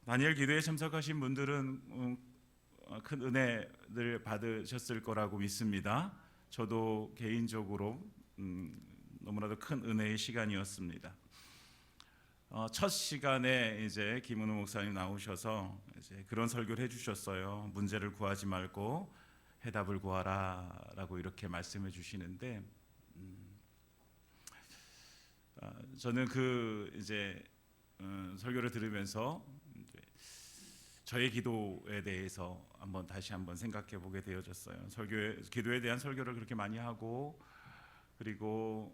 다니엘 기도에 참석하신 분들은 큰 은혜를 받으셨을 거라고 믿습니다. 저도 개인적으로 너무나도 큰 은혜의 시간이었습니다. 첫 시간에 이제 김은우 목사님 나오셔서 이제 그런 설교를 해주셨어요. 문제를 구하지 말고 해답을 구하라라고 이렇게 말씀해 주시는데, 저는 그 이제 설교를 들으면서 이제 저의 기도에 대해서 다시 한번 생각해 보게 되어졌어요. 기도에 대한 설교를 그렇게 많이 하고, 그리고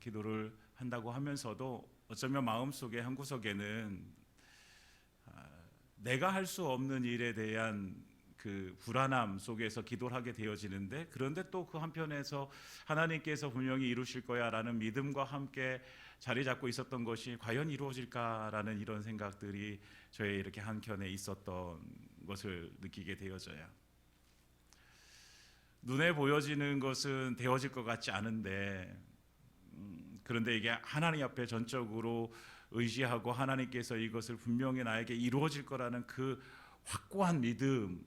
기도를 한다고 하면서도 어쩌면 마음속에 한 구석에는 내가 할 수 없는 일에 대한 그 불안함 속에서 기도를 하게 되어지는데, 그런데 또 그 한편에서 하나님께서 분명히 이루실 거야라는 믿음과 함께 자리 잡고 있었던 것이 과연 이루어질까라는 이런 생각들이 저의 이렇게 한켠에 있었던 것을 느끼게 되어져요. 눈에 보여지는 것은 되어질 것 같지 않은데, 그런데 이게 하나님 앞에 전적으로 의지하고 하나님께서 이것을 분명히 나에게 이루어질 거라는 그 확고한 믿음,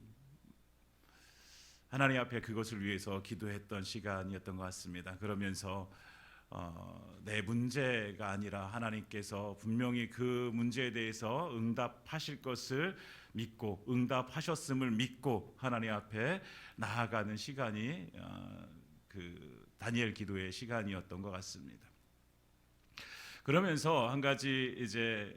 하나님 앞에 그것을 위해서 기도했던 시간이었던 것 같습니다. 그러면서 내 문제가 아니라 하나님께서 분명히 그 문제에 대해서 응답하실 것을 믿고, 응답하셨음을 믿고 하나님 앞에 나아가는 시간이 그 다니엘 기도의 시간이었던 것 같습니다. 그러면서 한 가지 이제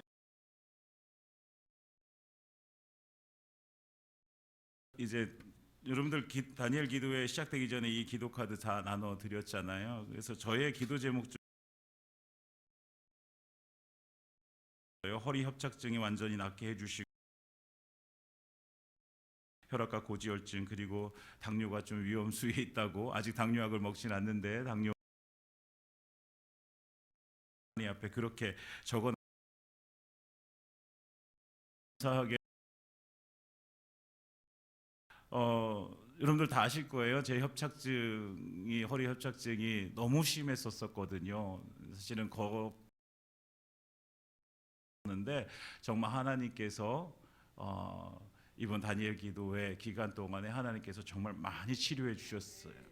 여러분들 다니엘 기도회 시작되기 전에 이 기도 카드 다 나눠 드렸잖아요. 그래서 저의 기도 제목 중 허리 협착증이 완전히 낫게 해주시고, 혈압과 고지혈증, 그리고 당뇨가 좀 위험 수위에 있다고, 아직 당뇨약을 먹진 않는데 당뇨 앞에 그렇게 적어 감사하게 여러분들 다 아실 거예요. 제 허리 협착증이 너무 심했었거든요. 사실은 그런데 정말 하나님께서 이번 다니엘 기도회 기간 동안에 하나님께서 정말 많이 치료해 주셨어요.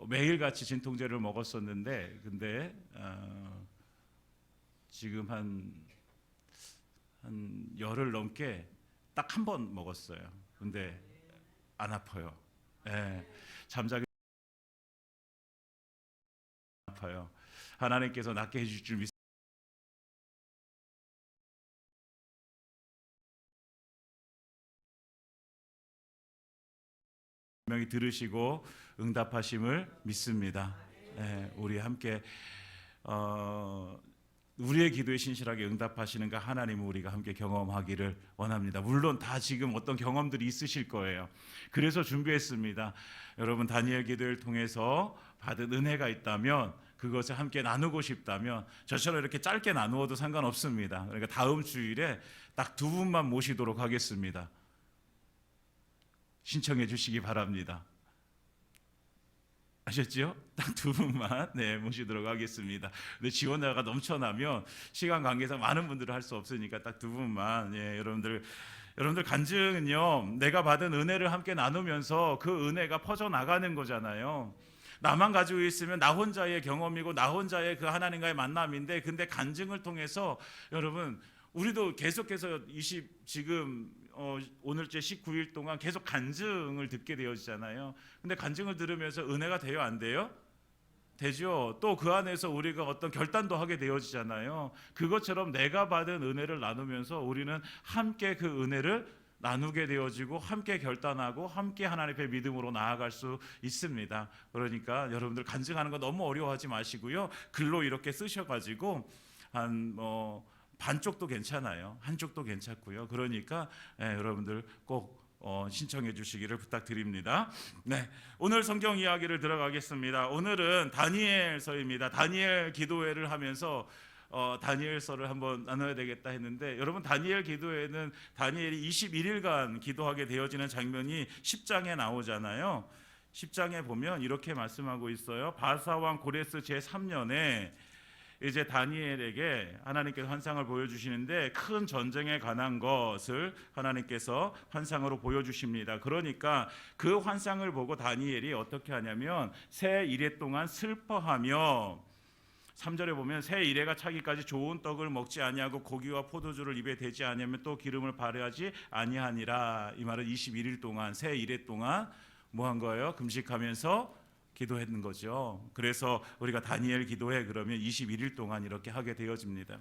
매일같이 진통제를 먹었었는데, 근데 지금 한 열흘 넘게 딱 한 번 먹었어요. 근데 안 아파요. 잠자기 아파요. 하나님께서 낫게 해줄 줄 믿습니다. 분명히 들으시고 응답하심을 믿습니다. 우리 함께 우리의 기도에 신실하게 응답하시는가 하나님을 우리가 함께 경험하기를 원합니다. 물론 다 지금 어떤 경험들이 있으실 거예요. 그래서 준비했습니다. 여러분, 다니엘 기도를 통해서 받은 은혜가 있다면, 그것을 함께 나누고 싶다면 저처럼 이렇게 짧게 나누어도 상관없습니다. 그러니까 다음 주일에 딱 두 분만 모시도록 하겠습니다. 신청해 주시기 바랍니다. 아셨죠? 딱 두 분만 모시도록 하겠습니다. 근데 지원자가 넘쳐나면 시간 관계상 많은 분들을 할 수 없으니까 딱 두 분만. 여러분들 간증은요, 내가 받은 은혜를 함께 나누면서 그 은혜가 퍼져나가는 거잖아요. 나만 가지고 있으면 나 혼자의 경험이고 나 혼자의 그 하나님과의 만남인데, 근데 간증을 통해서 여러분, 우리도 계속해서 지금 오늘째 19일 동안 계속 간증을 듣게 되어지잖아요. 근데 간증을 들으면서 은혜가 돼요, 안 돼요? 되죠. 또 그 안에서 우리가 어떤 결단도 하게 되어지잖아요. 그것처럼 내가 받은 은혜를 나누면서 우리는 함께 그 은혜를 나누게 되어지고, 함께 결단하고, 함께 하나님 앞에 믿음으로 나아갈 수 있습니다. 그러니까 여러분들 간증하는 거 너무 어려워하지 마시고요, 글로 이렇게 쓰셔가지고 한 반쪽도 괜찮아요. 한쪽도 괜찮고요. 그러니까 여러분들 꼭 신청해 주시기를 부탁드립니다. 오늘 성경 이야기를 들어가겠습니다. 오늘은 다니엘서입니다. 다니엘 기도회를 하면서 다니엘서를 한번 나눠야 되겠다 했는데, 여러분, 다니엘 기도회는 다니엘이 21일간 기도하게 되어지는 장면이 10장에 나오잖아요. 10장에 보면 이렇게 말씀하고 있어요. 바사왕 고레스 제3년에 이제 다니엘에게 하나님께서 환상을 보여주시는데 큰 전쟁에 관한 것을 하나님께서 환상으로 보여주십니다. 그러니까 그 환상을 보고 다니엘이 어떻게 하냐면 새 이래 동안 슬퍼하며 3절에 보면 새 이래가 차기까지 좋은 떡을 먹지 아니하고 고기와 포도주를 입에 대지 아니하면 또 기름을 발효하지 아니하니라. 이 말은 21일 동안 새 이래 동안 뭐 한 거예요? 금식하면서 기도했는 거죠. 그래서 우리가 다니엘 기도해 그러면 21일 동안 이렇게 하게 되어집니다.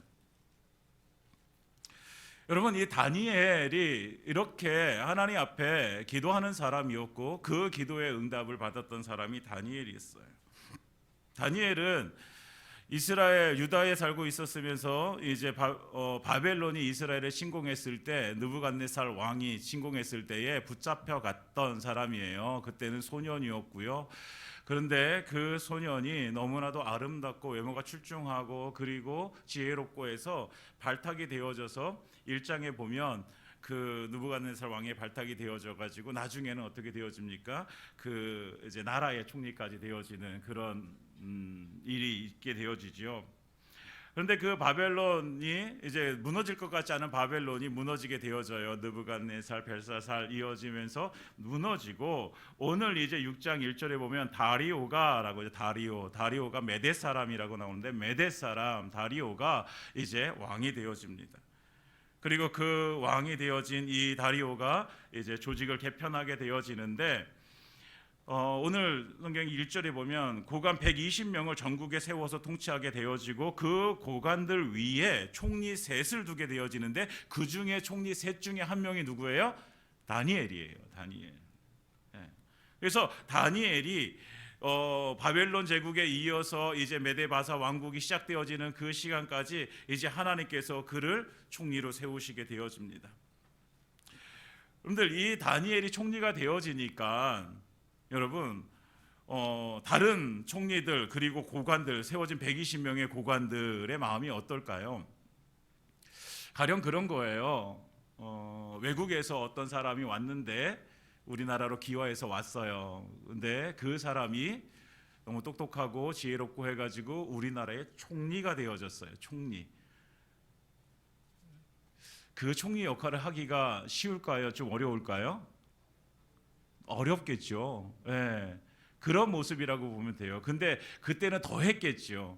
여러분, 이 다니엘이 이렇게 하나님 앞에 기도하는 사람이었고 그 기도의 응답을 받았던 사람이 다니엘이었어요. 다니엘은 이스라엘 유다에 살고 있었으면서 이제 바벨론이 이스라엘을 침공했을 때 느부갓네살 왕이 침공했을 때에 붙잡혀 갔던 사람이에요. 그때는 소년이었고요. 그런데 그 소년이 너무나도 아름답고 외모가 출중하고 그리고 지혜롭고 해서 발탁이 되어져서 1장에 보면 그 느부갓네살 왕의 발탁이 되어져 가지고 나중에는 어떻게 되어집니까? 그 이제 나라의 총리까지 되어지는 그런 일이 있게 되어지죠. 그런데 그 바벨론이 이제 무너질 것 같지 않은 바벨론이 무너지게 되어져요. 느부갓네살, 벨사살 이어지면서 무너지고 오늘 이제 6장 1절에 보면 다리오가라고 다리오가 메대 사람이라고 나오는데 메대 사람 다리오가 이제 왕이 되어집니다. 그리고 그 왕이 되어진 이 다리오가 이제 조직을 개편하게 되어지는데 오늘 성경 1절에 보면 고관 120명을 전국에 세워서 통치하게 되어지고 그 고관들 위에 총리 셋을 두게 되어지는데 그 중에 총리 셋 중에 한 명이 누구예요? 다니엘이에요. 다니엘. 그래서 다니엘이 바벨론 제국에 이어서 이제 메데바사 왕국이 시작되어지는 그 시간까지 이제 하나님께서 그를 총리로 세우시게 되어집니다. 여러분들, 이 다니엘이 총리가 되어지니까 여러분 다른 총리들 그리고 고관들 세워진 120명의 고관들의 마음이 어떨까요? 가령 그런 거예요. 외국에서 어떤 사람이 왔는데 우리나라로 기화해서 왔어요. 근데 그 사람이 너무 똑똑하고 지혜롭고 해가지고 우리나라의 총리가 되어졌어요. 총리. 그 총리 역할을 하기가 쉬울까요? 좀 어려울까요? 어렵겠죠. 예. 그런 모습이라고 보면 돼요. 근데 그때는 더 했겠죠.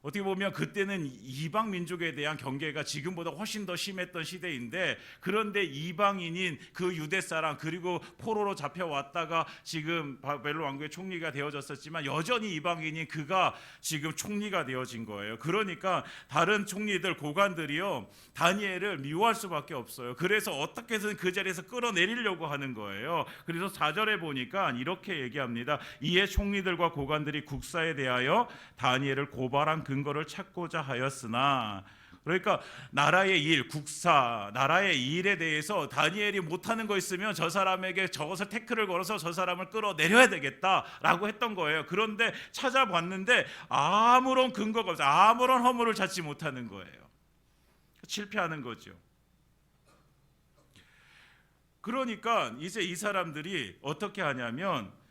어떻게 보면 그때는 이방 민족에 대한 경계가 지금보다 훨씬 더 심했던 시대인데 그런데 이방인인 그 유대 사람 그리고 포로로 잡혀왔다가 지금 바벨론 왕국의 총리가 되어졌었지만 여전히 이방인인 그가 지금 총리가 되어진 거예요. 그러니까 다른 총리들 고관들이요 다니엘을 미워할 수밖에 없어요. 그래서 어떻게 해서든 그 자리에서 끌어내리려고 하는 거예요. 그래서 4절에 보니까 이렇게 얘기합니다. 이에 총리들과 고관들이 국사에 대하여 다니엘을 고발한 근거를 찾고자 하였으나, 그러니까 나라의 일, 국사, 나라의 일에 대해서 다니엘이 못하는 거 있으면 저 사람에게 저것을 태클을 걸어서 저 사람을 끌어내려야 되겠다라고 했던 거예요. 그런데 찾아봤는데 아무런 근거가 없어요. 아무런 허물을 찾지 못하는 거예요. 실패하는 거죠. 그러니까 이제 이 사람들이 어떻게 하냐면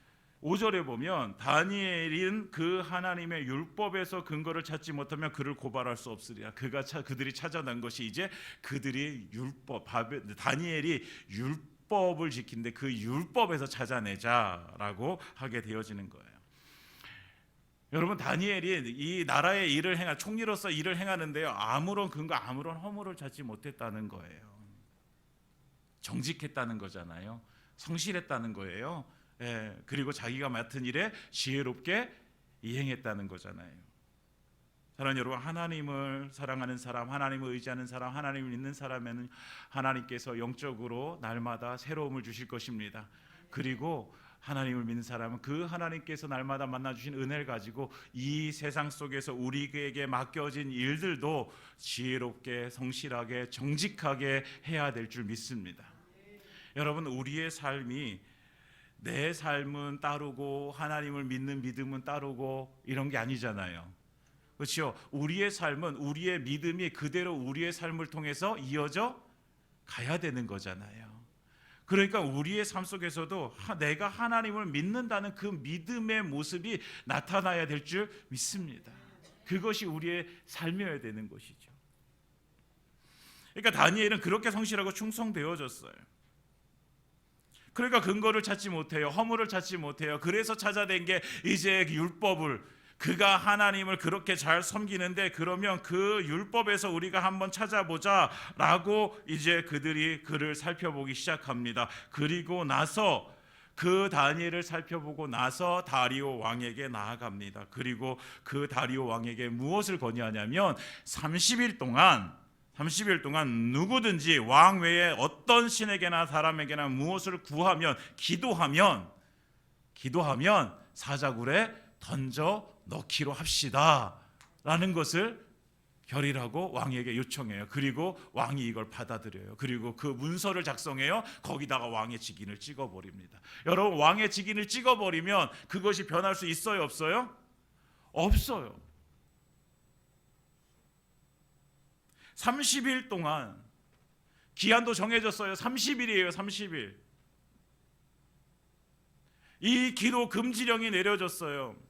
5절에 보면 다니엘은 그 하나님의 율법에서 근거를 찾지 못하면 그를 고발할 수 없으리라. 그들이 찾아낸 것이 이제 그들이 다니엘이 율법을 지킨데 그 율법에서 찾아내자라고 하게 되어지는 거예요. 여러분, 다니엘이 이 나라의 일을 총리로서 일을 행하는데요 아무런 근거, 아무런 허물을 찾지 못했다는 거예요. 정직했다는 거잖아요. 성실했다는 거예요. 예, 그리고 자기가 맡은 일에 지혜롭게 이행했다는 거잖아요. 사랑하는 여러분, 하나님을 사랑하는 사람, 하나님을 의지하는 사람, 하나님을 믿는 사람에는 하나님께서 영적으로 날마다 새로움을 주실 것입니다. 그리고 하나님을 믿는 사람은 그 하나님께서 날마다 만나주신 은혜를 가지고 이 세상 속에서 우리에게 맡겨진 일들도 지혜롭게, 성실하게, 정직하게 해야 될 줄 믿습니다. 여러분, 우리의 삶이 내 삶은 따르고 하나님을 믿는 믿음은 따르고 이런 게 아니잖아요. 그렇죠? 우리의 삶은 우리의 믿음이 그대로 우리의 삶을 통해서 이어져 가야 되는 거잖아요. 그러니까 우리의 삶 속에서도 내가 하나님을 믿는다는 그 믿음의 모습이 나타나야 될 줄 믿습니다. 그것이 우리의 삶이어야 되는 것이죠. 그러니까 다니엘은 그렇게 성실하고 충성되어졌어요. 그러니까 근거를 찾지 못해요. 허물을 찾지 못해요. 그래서 찾아낸 게 이제 율법을, 그가 하나님을 그렇게 잘 섬기는데 그러면 그 율법에서 우리가 한번 찾아보자라고 이제 그들이 그를 살펴보기 시작합니다. 그리고 나서 그 다니엘을 살펴보고 나서 다리오 왕에게 나아갑니다. 그리고 그 다리오 왕에게 무엇을 건의하냐면 30일 동안 누구든지 왕 외에 어떤 신에게나 사람에게나 무엇을 구하면 기도하면 사자굴에 던져 넣기로 합시다 라는 것을 결의라고 왕에게 요청해요. 그리고 왕이 이걸 받아들여요. 그리고 그 문서를 작성해요. 거기다가 왕의 직인을 찍어버립니다. 여러분, 왕의 직인을 찍어버리면 그것이 변할 수 있어요, 없어요? 없어요. 30일 동안 기한도 정해졌어요. 30일이에요. 30일. 이 기도 금지령이 내려졌어요.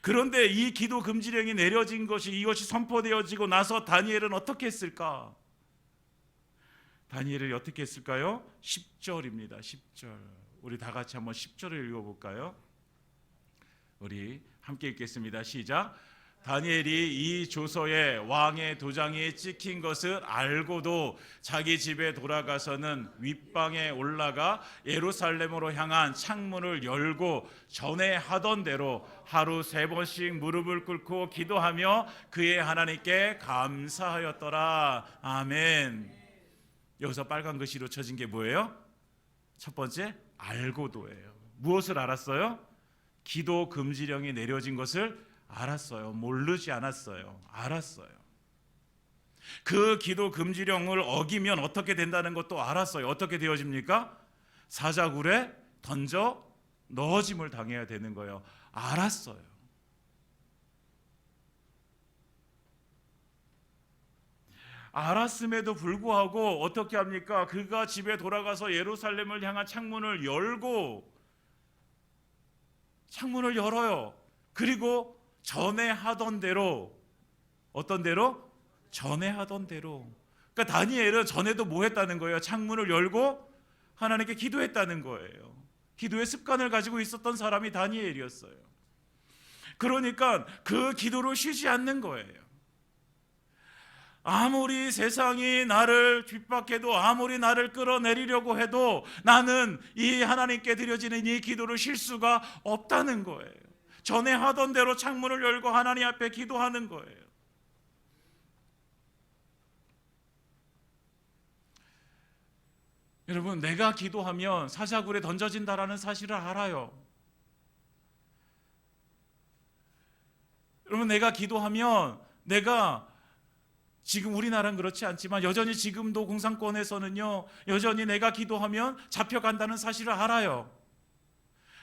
그런데 이 기도 금지령이 내려진 것이, 이것이 선포되어지고 나서 다니엘은 어떻게 했을까? 다니엘이 어떻게 했을까요? 10절입니다. 10절. 우리 다 같이 한번 10절을 읽어볼까요? 우리 함께 읽겠습니다. 시작. 다니엘이 이 조서에 왕의 도장이 찍힌 것을 알고도 자기 집에 돌아가서는 윗방에 올라가 예루살렘으로 향한 창문을 열고 전에 하던 대로 하루 3번씩 무릎을 꿇고 기도하며 그의 하나님께 감사하였더라. 아멘. 여기서 빨간 글씨로 쳐진 게 뭐예요? 첫 번째, 알고도예요. 무엇을 알았어요? 기도 금지령이 내려진 것을 알았어요. 모르지 않았어요. 알았어요. 그 기도 금지령을 어기면 어떻게 된다는 것도 알았어요. 어떻게 되어집니까? 사자굴에 던져 넣어짐을 당해야 되는 거예요. 알았어요. 알았음에도 불구하고 어떻게 합니까? 그가 집에 돌아가서 예루살렘을 향한 창문을 열어요. 그리고 전에 하던 대로, 어떤 대로? 전에 하던 대로. 그러니까 다니엘은 전에도 뭐 했다는 거예요? 창문을 열고 하나님께 기도했다는 거예요. 기도의 습관을 가지고 있었던 사람이 다니엘이었어요. 그러니까 그 기도를 쉬지 않는 거예요. 아무리 세상이 나를 핍박해도, 아무리 나를 끌어내리려고 해도 나는 이 하나님께 드려지는 이 기도를 쉴 수가 없다는 거예요. 전에 하던 대로 창문을 열고 하나님 앞에 기도하는 거예요. 여러분, 내가 기도하면 사자굴에 던져진다라는 사실을 알아요. 여러분, 내가 기도하면, 내가 지금 우리나라는 그렇지 않지만 여전히 지금도 공산권에서는요, 여전히 내가 기도하면 잡혀간다는 사실을 알아요.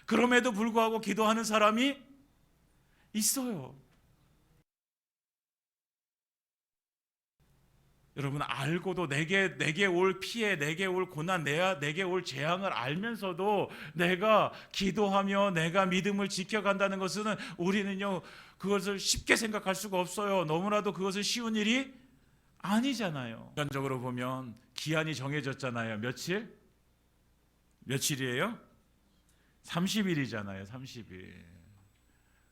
그럼에도 불구하고 기도하는 사람이 있어요. 여러분, 알고도 내게 올 피해, 내게 올 고난, 내게 올 재앙을 알면서도 내가 기도하며 내가 믿음을 지켜간다는 것은 우리는요, 그것을 쉽게 생각할 수가 없어요. 너무나도 그것은 쉬운 일이 아니잖아요. 인간적으로 보면 기한이 정해졌잖아요. 며칠이에요? 30일이잖아요. 30일.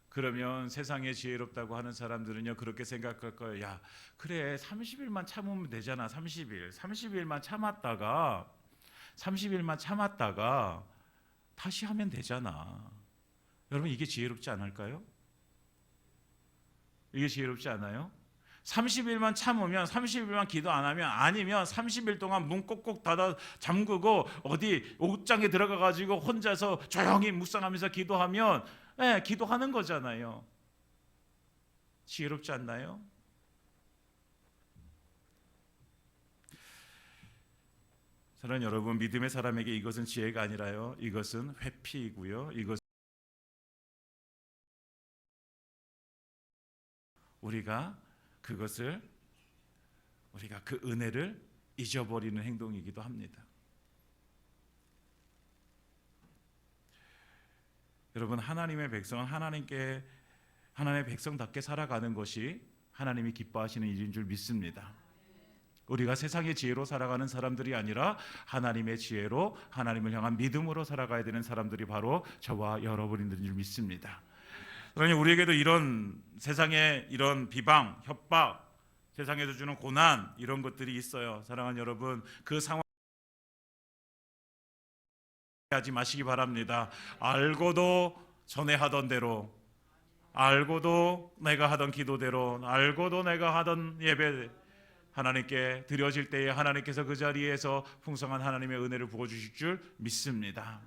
그러면 세상에 지혜롭다고 하는 사람들은요, 그렇게 생각할 거예요. 야, 그래, 30일만 참으면 되잖아. 30일만 참았다가 다시 하면 되잖아. 여러분, 이게 지혜롭지 않을까요? 이게 지혜롭지 않아요? 30일만 참으면, 30일만 기도 안 하면, 아니면 30일 동안 문 꼭꼭 닫아 잠그고 어디 옷장에 들어가 가지고 혼자서 조용히 묵상하면서 기도하면, 네, 기도하는 거잖아요. 지혜롭지 않나요? 사랑하는 여러분, 믿음의 사람에게 이것은 지혜가 아니라요, 이것은 회피이고요, 이것은 우리가 그 은혜를 잊어버리는 행동이기도 합니다. 여러분, 하나님의 백성은 하나님께 하나님의 백성답게 살아가는 것이 하나님이 기뻐하시는 일인 줄 믿습니다. 우리가 세상의 지혜로 살아가는 사람들이 아니라 하나님의 지혜로, 하나님을 향한 믿음으로 살아가야 되는 사람들이 바로 저와 여러분인 줄 믿습니다. 그러니 우리에게도 이런 세상의 이런 비방, 협박, 세상에서 주는 고난, 이런 것들이 있어요. 사랑하는 여러분, 그 상황 하지 마시기 바랍니다. 알고도 전에 하던 대로, 알고도 내가 하던 기도대로, 알고도 내가 하던 예배 하나님께 드려질 때에 하나님께서 그 자리에서 풍성한 하나님의 은혜를 부어주실 줄 믿습니다.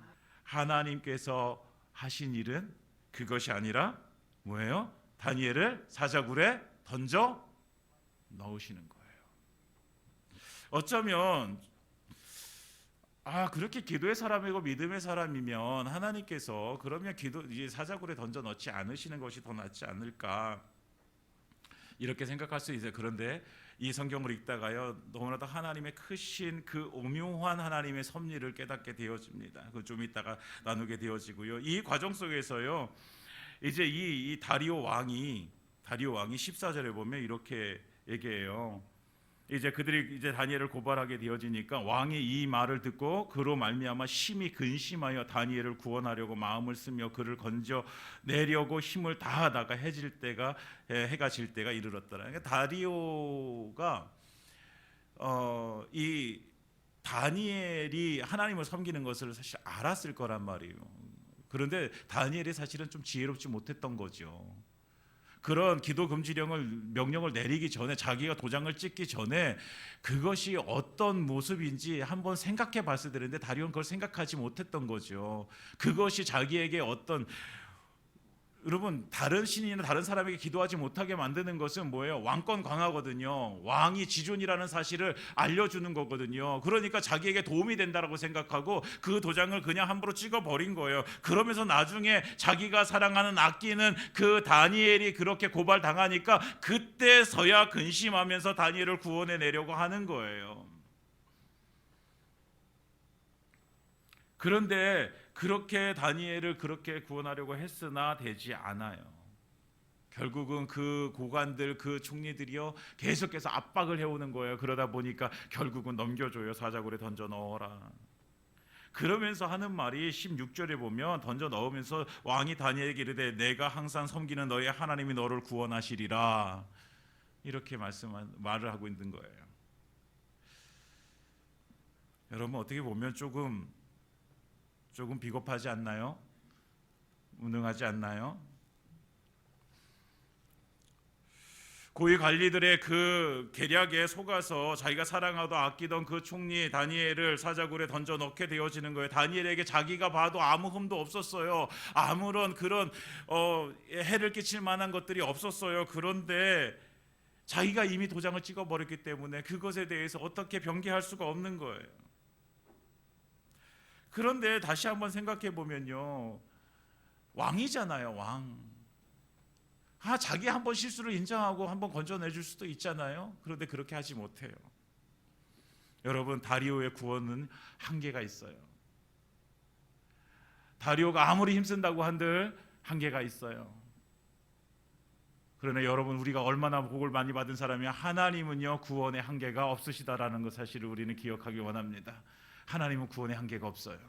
하나님께서 하신 일은 그것이 아니라 뭐예요? 다니엘을 사자굴에 던져 넣으시는 거예요. 어쩌면 그렇게 기도의 사람이고 믿음의 사람이면 하나님께서 그러면 이제 사자굴에 던져 넣지 않으시는 것이 더 낫지 않을까, 이렇게 생각할 수 있어요. 그런데 이 성경을 읽다가요, 너무나도 하나님의 크신 그 오묘한 하나님의 섭리를 깨닫게 되어집니다. 그 좀 이따가 나누게 되어지고요. 이 과정 속에서요, 이제 이 다리오 왕이 14절에 보면 이렇게 얘기해요. 이제 그들이 이제 다니엘을 고발하게 되어지니까 왕이 이 말을 듣고 그로 말미암아 심히 근심하여 다니엘을 구원하려고 마음을 쓰며 그를 건져 내려고 힘을 다하다가 해가 질 때가 이르렀더라. 그러니까 다리오가 이 다니엘이 하나님을 섬기는 것을 사실 알았을 거란 말이에요. 그런데 다니엘이 사실은 좀 지혜롭지 못했던 거죠. 그런 기도 명령을 내리기 전에, 자기가 도장을 찍기 전에 그것이 어떤 모습인지 한번 생각해 봤어야 되는데 다리오는 그걸 생각하지 못했던 거죠. 그것이 자기에게 어떤, 여러분, 다른 신인이나 다른 사람에게 기도하지 못하게 만드는 것은 뭐예요? 왕권 강화거든요. 왕이 지존이라는 사실을 알려주는 거거든요. 그러니까 자기에게 도움이 된다라고 생각하고 그 도장을 그냥 함부로 찍어버린 거예요. 그러면서 나중에 자기가 사랑하는 아끼는 그 다니엘이 그렇게 고발당하니까 그때서야 근심하면서 다니엘을 구원해 내려고 하는 거예요. 그런데 그렇게 다니엘을 그렇게 구원하려고 했으나 되지 않아요. 결국은 그 고관들, 그 총리들이요, 계속해서 압박을 해오는 거예요. 그러다 보니까 결국은 넘겨줘요. 사자굴에 던져 넣어라. 그러면서 하는 말이 16절에 보면, 던져 넣으면서 왕이 다니엘에게 이르되 내가 항상 섬기는 너의 하나님이 너를 구원하시리라, 이렇게 말을 하고 있는 거예요. 여러분, 어떻게 보면 조금 비겁하지 않나요? 무능하지 않나요? 고위 관리들의 그 계략에 속아서 자기가 사랑하고 아끼던 그 총리 다니엘을 사자굴에 던져 넣게 되어지는 거예요. 다니엘에게 자기가 봐도 아무 흠도 없었어요. 아무런 그런 해를 끼칠 만한 것들이 없었어요. 그런데 자기가 이미 도장을 찍어버렸기 때문에 그것에 대해서 어떻게 변개할 수가 없는 거예요. 그런데 다시 한번 생각해 보면요, 왕이잖아요, 왕. 자기 한번 실수를 인정하고 한번 건져내줄 수도 있잖아요. 그런데 그렇게 하지 못해요. 여러분, 다리오의 구원은 한계가 있어요. 다리오가 아무리 힘쓴다고 한들 한계가 있어요. 그러나 여러분, 우리가 얼마나 복을 많이 받은 사람이야, 하나님은요 구원의 한계가 없으시다라는 것 사실을 우리는 기억하기 원합니다. 하나님은 구원의 한계가 없어요.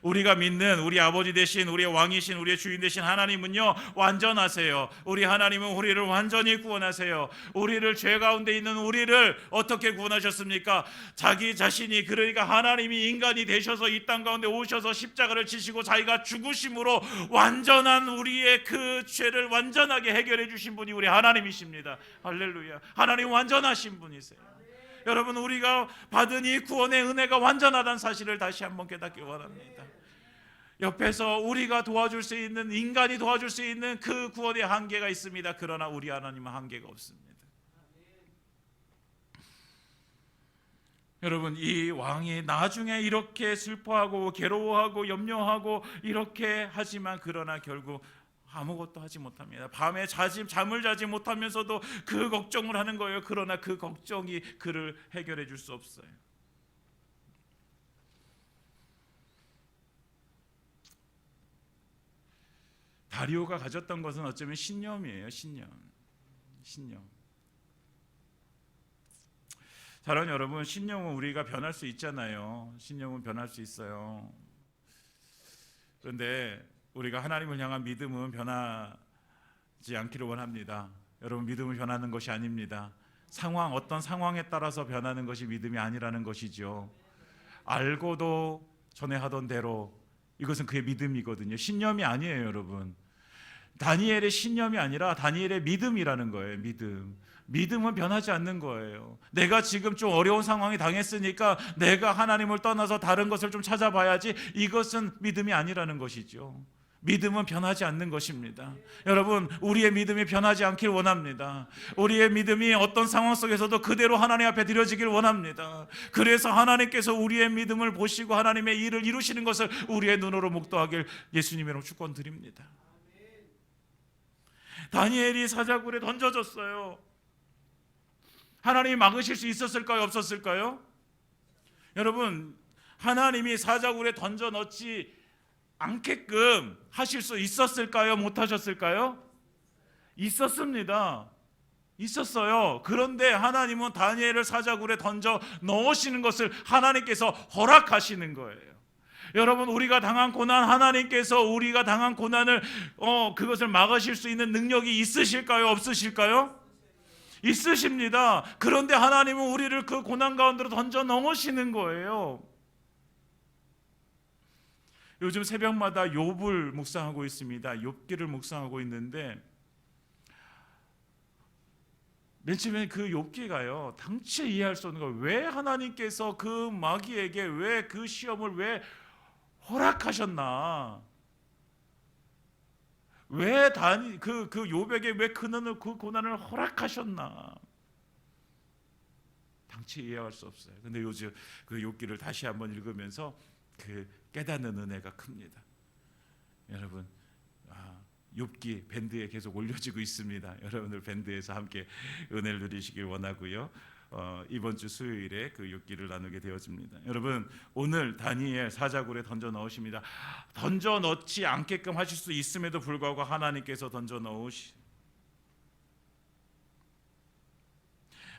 우리가 믿는 우리 아버지 되신, 우리의 왕이신, 우리의 주인 되신 하나님은요 완전하세요. 우리 하나님은 우리를 완전히 구원하세요. 우리를, 죄 가운데 있는 우리를 어떻게 구원하셨습니까? 자기 자신이, 그러니까 하나님이 인간이 되셔서 이 땅 가운데 오셔서 십자가를 지시고 자기가 죽으심으로 완전한 우리의 그 죄를 완전하게 해결해 주신 분이 우리 하나님이십니다. 할렐루야. 하나님 완전하신 분이세요. 여러분, 우리가 받은 이 구원의 은혜가 완전하다는 사실을 다시 한번 깨닫기 원합니다. 옆에서 우리가 도와줄 수 있는, 인간이 도와줄 수 있는 그 구원의 한계가 있습니다. 그러나 우리 하나님은 한계가 없습니다. 여러분, 이 왕이 나중에 이렇게 슬퍼하고 괴로워하고 염려하고 이렇게 하지만 그러나 결국 아무것도 하지 못합니다. 밤에 잠을 자지 못하면서도 그 걱정을 하는 거예요. 그러나 그 걱정이 그를 해결해 줄 수 없어요. 다리오가 가졌던 것은 어쩌면 신념이에요. 신념. 사랑하는 여러분, 신념은 우리가 변할 수 있잖아요. 신념은 변할 수 있어요. 그런데 우리가 하나님을 향한 믿음은 변하지 않기를 원합니다. 여러분, 믿음은 변하는 것이 아닙니다. 어떤 상황에 따라서 변하는 것이 믿음이 아니라는 것이죠. 알고도 전에 하던 대로, 이것은 그의 믿음이거든요. 신념이 아니에요, 여러분. 다니엘의 신념이 아니라 다니엘의 믿음이라는 거예요. 믿음은 변하지 않는 거예요. 내가 지금 좀 어려운 상황에 당했으니까 내가 하나님을 떠나서 다른 것을 좀 찾아봐야지, 이것은 믿음이 아니라는 것이죠. 믿음은 변하지 않는 것입니다. 여러분, 우리의 믿음이 변하지 않길 원합니다. 우리의 믿음이 어떤 상황 속에서도 그대로 하나님 앞에 드려지길 원합니다. 그래서 하나님께서 우리의 믿음을 보시고 하나님의 일을 이루시는 것을 우리의 눈으로 목도하길 예수님의 이름으로 축원드립니다. 다니엘이 사자굴에 던져졌어요. 하나님이 막으실 수 있었을까요? 없었을까요? 여러분, 하나님이 사자굴에 던져 넣지 않게끔 하실 수 있었을까요? 못하셨을까요? 있었습니다. 있었어요. 그런데 하나님은 다니엘을 사자굴에 던져 넣으시는 것을 하나님께서 허락하시는 거예요. 여러분, 우리가 당한 고난, 하나님께서 우리가 당한 고난을 그것을 막으실 수 있는 능력이 있으실까요? 없으실까요? 있으십니다. 그런데 하나님은 우리를 그 고난 가운데로 던져 넣으시는 거예요. 요즘 새벽마다 욥을 묵상하고 있습니다. 욥기를 묵상하고 있는데, 맨 처음에 그 욥기가요, 당체 이해할 수 없는 거예요. 왜 하나님께서 그 마귀에게 왜 그 시험을 왜 허락하셨나? 왜 그 욥에게 왜 그 고난을 허락하셨나? 당체 이해할 수 없어요. 근데 요즘 그 욥기를 다시 한번 읽으면서 그 깨닫는 은혜가 큽니다. 여러분, 욥기 밴드에 계속 올려지고 있습니다. 여러분들 밴드에서 함께 은혜를 누리시길 원하고요. 이번 주 수요일에 그 욥기를 나누게 되어집니다. 여러분, 오늘 다니엘 사자굴에 던져 넣으십니다. 던져 넣지 않게끔 하실 수 있음에도 불구하고 하나님께서 던져 넣으시.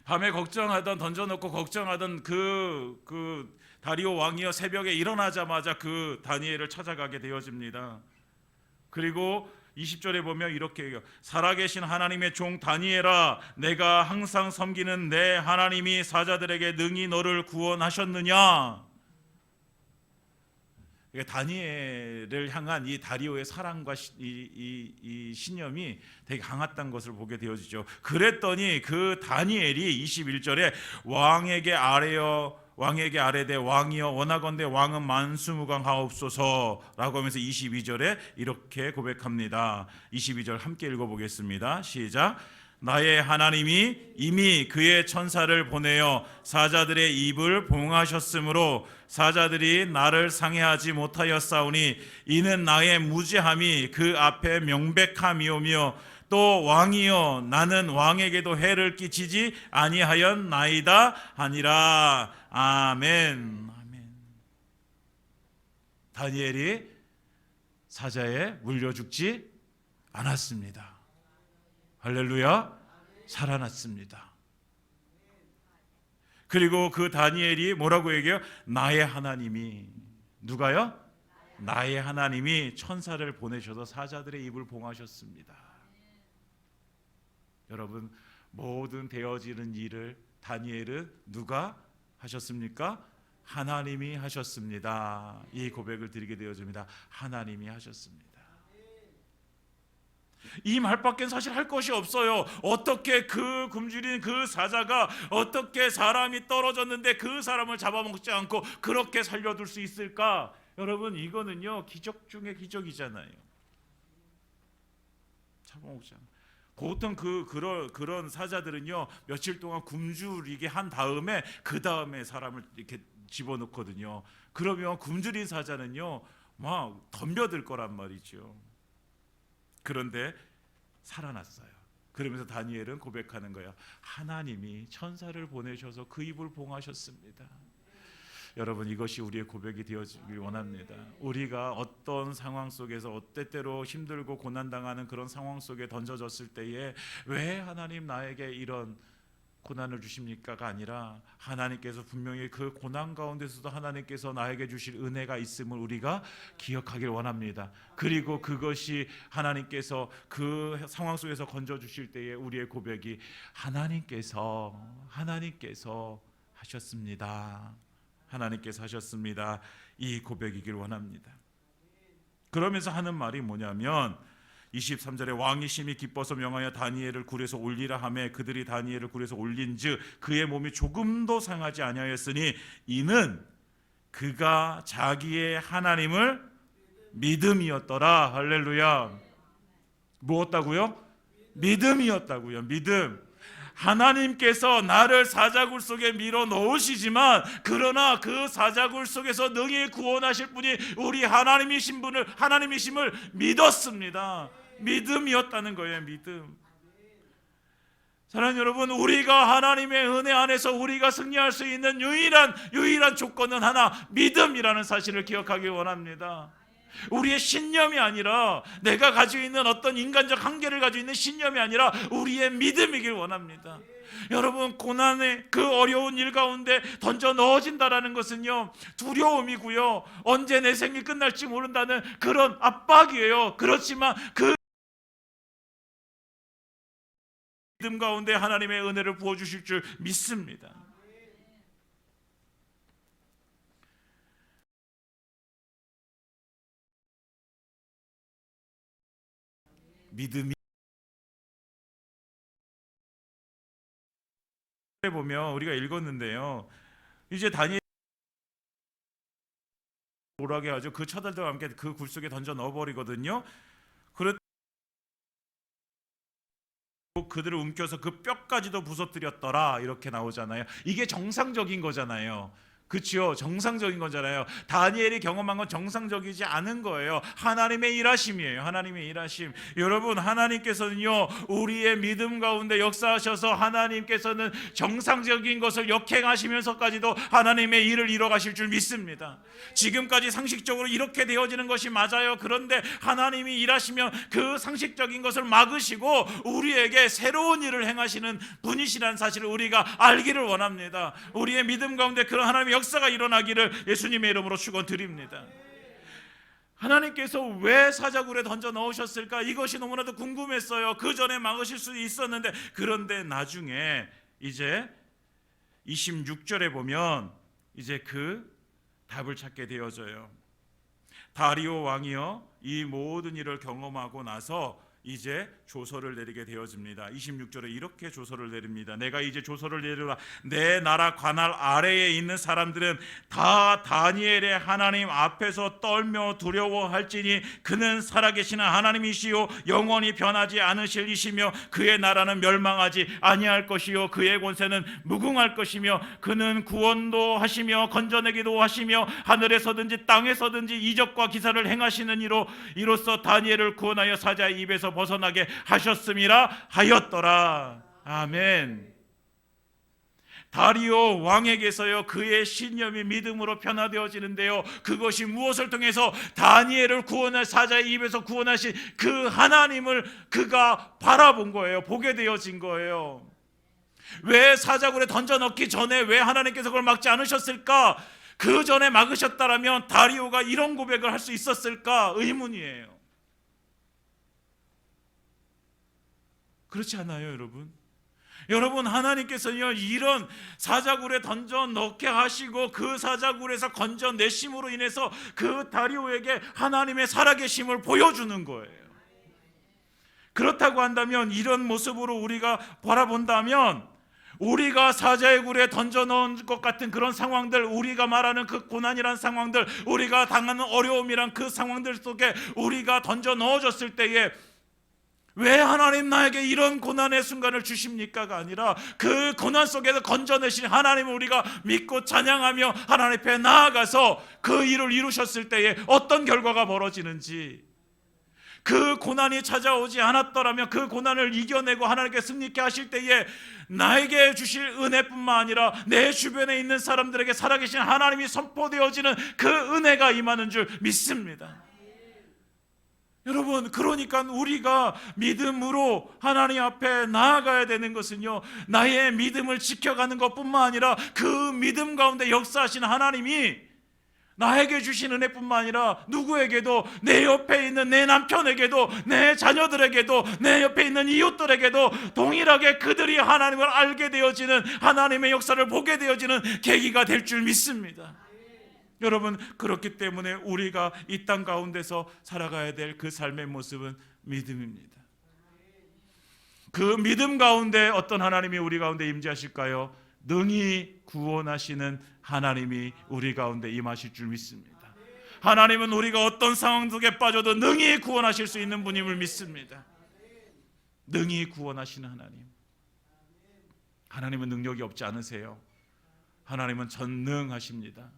밤에 던져 넣고 걱정하던 그 다리오 왕이여 새벽에 일어나자마자 그 다니엘을 찾아가게 되어집니다. 그리고 20절에 보면 이렇게 해요. 살아계신 하나님의 종 다니엘아, 내가 항상 섬기는 내 하나님이 사자들에게 능히 너를 구원하셨느냐? 다니엘을 향한 이 다리오의 사랑과 이 신념이 되게 강했던 것을 보게 되어지죠. 그랬더니 그 다니엘이 21절에 왕에게 아뢰되 왕이여 원하건대 왕은 만수무강하옵소서라고 하면서 22절에 이렇게 고백합니다. 22절 함께 읽어보겠습니다. 시작. 나의 하나님이 이미 그의 천사를 보내어 사자들의 입을 봉하셨으므로 사자들이 나를 상해하지 못하였사오니 이는 나의 무죄함이 그 앞에 명백함이오며 또 왕이여 나는 왕에게도 해를 끼치지 아니하였나이다 하니라. 아멘. 다니엘이 사자에 물려 죽지 않았습니다. 할렐루야. 살아났습니다. 그리고 그 다니엘이 뭐라고 얘기해요? 나의 하나님이, 누가요? 나의 하나님이 천사를 보내셔서 사자들의 입을 봉하셨습니다. 여러분, 모든 되어지는 일을 다니엘은 누가 하셨습니까? 하나님이 하셨습니다. 이 고백을 드리게 되어집니다. 하나님이 하셨습니다. 이 말밖엔 사실 할 것이 없어요. 어떻게 그 굶주린 그 사자가 어떻게 사람이 떨어졌는데 그 사람을 잡아먹지 않고 그렇게 살려둘 수 있을까? 여러분, 이거는요 기적 중의 기적이잖아요. 잡아먹지 않고. 보통 그런 사자들은요 며칠 동안 굶주리게 한 다음에 그 다음에 사람을 이렇게 집어넣거든요. 그러면 굶주린 사자는요 막 덤벼들 거란 말이죠. 그런데 살아났어요. 그러면서 다니엘은 고백하는 거예요. 하나님이 천사를 보내셔서 그 입을 봉하셨습니다. 여러분, 이것이 우리의 고백이 되어지길 원합니다. 우리가 어떤 상황 속에서 때때로 힘들고 고난당하는 그런 상황 속에 던져졌을 때에 왜 하나님 나에게 이런 고난을 주십니까가 아니라 하나님께서 분명히 그 고난 가운데서도 하나님께서 나에게 주실 은혜가 있음을 우리가 기억하길 원합니다. 그리고 그것이 하나님께서 그 상황 속에서 건져 주실 때에 우리의 고백이 하나님께서 하셨습니다. 하나님께서 하셨습니다. 이 고백이길 원합니다. 그러면서 하는 말이 뭐냐면 23절에 왕이 심히 기뻐서 명하여 다니엘을 굴에서 올리라 하매 그들이 다니엘을 굴에서 올린즉 그의 몸이 조금도 상하지 아니하였으니 이는 그가 자기의 하나님을 믿음이었더라. 할렐루야. 무엇다고요? 믿음이었다고요. 믿음. 하나님께서 나를 사자굴 속에 밀어 넣으시지만 그러나 그 사자굴 속에서 능히 구원하실 분이 우리 하나님이심을 믿었습니다. 믿음이었다는 거예요. 믿음. 사랑하는 여러분, 우리가 하나님의 은혜 안에서 우리가 승리할 수 있는 유일한 조건은 하나, 믿음이라는 사실을 기억하기 원합니다. 우리의 신념이 아니라, 내가 가지고 있는 어떤 인간적 한계를 가지고 있는 신념이 아니라 우리의 믿음이길 원합니다. 여러분, 고난의 그 어려운 일 가운데 던져 넣어진다라는 것은요, 두려움이고요, 언제 내 생이 끝날지 모른다는 그런 압박이에요. 그렇지만 그 믿음 가운데 하나님의 은혜를 부어주실 줄 믿습니다. 믿음이 보면 우리가 읽었는데요, 이제 다니엘 뭐라게 하죠? 그 처들들과 함께 그 굴 속에 던져 넣어버리거든요. 그들을 움켜서 그 뼈까지도 부서뜨렸더라, 이렇게 나오잖아요. 이게 정상적인 거잖아요. 그렇죠? 정상적인 거잖아요. 다니엘이 경험한 건 정상적이지 않은 거예요. 하나님의 일하심이에요. 하나님의 일하심. 여러분, 하나님께서는요, 우리의 믿음 가운데 역사하셔서 하나님께서는 정상적인 것을 역행하시면서까지도 하나님의 일을 이뤄가실 줄 믿습니다. 지금까지 상식적으로 이렇게 되어지는 것이 맞아요. 그런데 하나님이 일하시면 그 상식적인 것을 막으시고 우리에게 새로운 일을 행하시는 분이시라는 사실을 우리가 알기를 원합니다. 우리의 믿음 가운데 그런 하나님의 역사가 일어나기를 예수님의 이름으로 축원드립니다. 하나님께서 왜 사자굴에 던져 넣으셨을까? 이것이 너무나도 궁금했어요. 그 전에 막으실 수 있었는데, 그런데 나중에 이제 26절에 보면 이제 그 답을 찾게 되어져요. 다리오 왕이요, 이 모든 일을 경험하고 나서 이제 조서를 내리게 되어집니다. 26절에 이렇게 조서를 내립니다. 내가 이제 조서를 내리라. 내 나라 관할 아래에 있는 사람들은 다 다니엘의 하나님 앞에서 떨며 두려워할지니 그는 살아계시는 하나님이시요 영원히 변하지 않으실 이시며 그의 나라는 멸망하지 아니할 것이요 그의 권세는 무궁할 것이며 그는 구원도 하시며 건져내기도 하시며 하늘에서든지 땅에서든지 이적과 기사를 행하시는 이로써 다니엘을 구원하여 사자의 입에서 벗어나게 하셨음이라 하였더라. 아멘. 다리오 왕에게서요, 그의 신념이 믿음으로 변화되어지는데요, 그것이 무엇을 통해서? 다니엘을 구원할, 사자의 입에서 구원하신 그 하나님을 그가 바라본 거예요. 보게 되어진 거예요. 왜 사자굴에 던져 넣기 전에 왜 하나님께서 그걸 막지 않으셨을까? 그 전에 막으셨다라면 다리오가 이런 고백을 할 수 있었을까? 의문이에요. 그렇지 않아요, 여러분? 여러분, 하나님께서는요, 이런 사자굴에 던져 넣게 하시고 그 사자굴에서 건져내심으로 인해서 그 다리오에게 하나님의 살아계심을 보여주는 거예요. 그렇다고 한다면, 이런 모습으로 우리가 바라본다면, 우리가 사자의 굴에 던져 넣은 것 같은 그런 상황들, 우리가 말하는 그 고난이란 상황들, 우리가 당하는 어려움이란 그 상황들 속에 우리가 던져 넣어졌을 때에 왜 하나님 나에게 이런 고난의 순간을 주십니까가 아니라 그 고난 속에서 건져내신 하나님을 우리가 믿고 찬양하며 하나님 앞에 나아가서 그 일을 이루셨을 때에 어떤 결과가 벌어지는지, 그 고난이 찾아오지 않았더라면 그 고난을 이겨내고 하나님께 승리케 하실 때에 나에게 주실 은혜뿐만 아니라 내 주변에 있는 사람들에게 살아계신 하나님이 선포되어지는 그 은혜가 임하는 줄 믿습니다. 여러분, 그러니까 우리가 믿음으로 하나님 앞에 나아가야 되는 것은요, 나의 믿음을 지켜가는 것뿐만 아니라 그 믿음 가운데 역사하신 하나님이 나에게 주신 은혜뿐만 아니라 누구에게도, 내 옆에 있는 내 남편에게도, 내 자녀들에게도, 내 옆에 있는 이웃들에게도 동일하게 그들이 하나님을 알게 되어지는, 하나님의 역사를 보게 되어지는 계기가 될 줄 믿습니다. 여러분, 그렇기 때문에 우리가 이 땅 가운데서 살아가야 될 그 삶의 모습은 믿음입니다. 그 믿음 가운데 어떤 하나님이 우리 가운데 임재하실까요? 능히 구원하시는 하나님이 우리 가운데 임하실 줄 믿습니다. 하나님은 우리가 어떤 상황 속에 빠져도 능히 구원하실 수 있는 분임을 믿습니다. 능히 구원하시는 하나님. 하나님은 능력이 없지 않으세요. 하나님은 전능하십니다.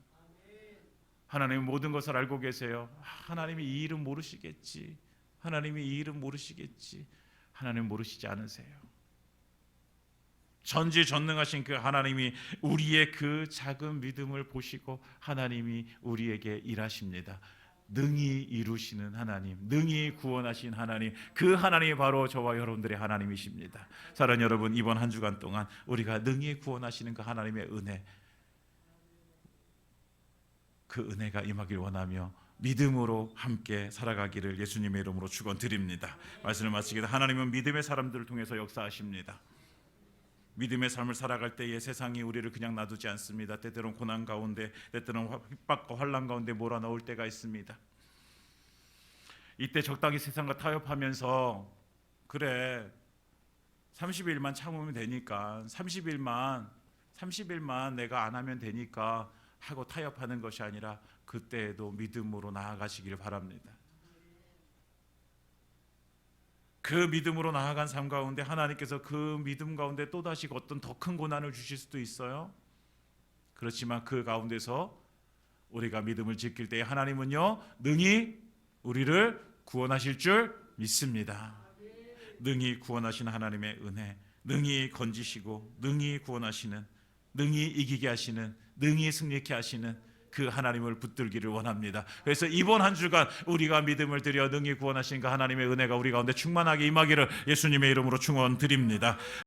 하나님은 모든 것을 알고 계세요. 하나님이 이 일은 모르시겠지. 하나님이 이 일은 모르시겠지. 하나님 모르시지 않으세요. 전지전능하신 그 하나님이 우리의 그 작은 믿음을 보시고 하나님이 우리에게 일하십니다. 능히 이루시는 하나님, 능히 구원하신 하나님, 그 하나님이 바로 저와 여러분들의 하나님이십니다. 사랑하는 여러분, 이번 한 주간 동안 우리가 능히 구원하시는 그 하나님의 은혜, 그 은혜가 임하길 원하며 믿음으로 함께 살아가기를 예수님의 이름으로 축원드립니다. 말씀을 마치기 전에 하나님은 믿음의 사람들을 통해서 역사하십니다. 믿음의 삶을 살아갈 때에 세상이 우리를 그냥 놔두지 않습니다. 때때로는 고난 가운데, 때때로는 핍박과 환난 가운데 몰아넣을 때가 있습니다. 이때 적당히 세상과 타협하면서, 그래 30일만 참으면 되니까, 30일만 내가 안 하면 되니까 하고 타협하는 것이 아니라 그때에도 믿음으로 나아가시길 바랍니다. 그 믿음으로 나아간 삶 가운데 하나님께서 그 믿음 가운데 또다시 어떤 더 큰 고난을 주실 수도 있어요. 그렇지만 그 가운데서 우리가 믿음을 지킬 때 하나님은요, 능히 우리를 구원하실 줄 믿습니다. 능히 구원하시는 하나님의 은혜, 능히 건지시고 능히 구원하시는, 능히 이기게 하시는, 능히 승리케 하시는 그 하나님을 붙들기를 원합니다. 그래서 이번 한 주간 우리가 믿음을 드려 능히 구원하신 그 하나님의 은혜가 우리 가운데 충만하게 임하기를 예수님의 이름으로 축원드립니다.